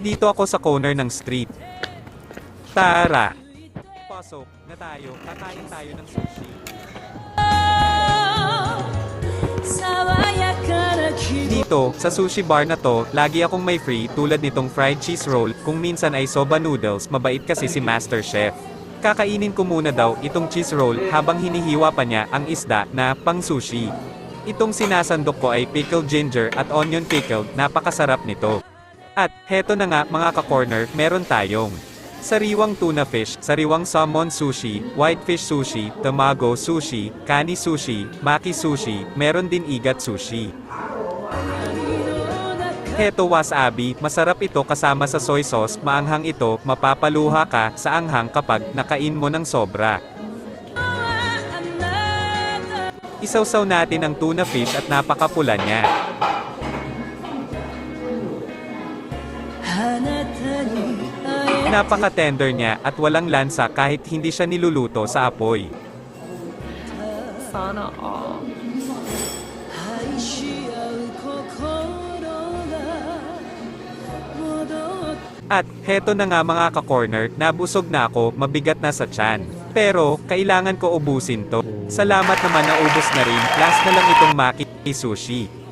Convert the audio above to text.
Dito ako sa corner ng street. Tara! Pasok na tayo, kakain tayo ng sushi. Dito, sa sushi bar na to, lagi akong may free tulad nitong fried cheese roll, kung minsan ay soba noodles, mabait kasi si Master Chef. Kakainin ko muna daw itong cheese roll habang hinihiwa pa niya ang isda na pang sushi. Itong sinasandok ko ay pickled ginger at onion pickled, napakasarap nito. At, heto na nga mga ka-corner, meron tayong sariwang tuna fish, sariwang salmon sushi, whitefish sushi, tamago sushi, kani sushi, maki sushi, meron din igat sushi. Heto wasabi, masarap ito kasama sa soy sauce, maanghang ito, mapapaluha ka sa anghang kapag nakain mo ng sobra. Isawsaw natin ang tuna fish at napakapula niya. Napaka-tender niya at walang lansa kahit hindi siya niluluto sa apoy. Sana all. At, heto na nga mga ka-corner, nabusog na ako, mabigat na sa tiyan. Pero, kailangan ko ubusin to. Salamat naman na ubos na rin, last na lang itong maki sushi.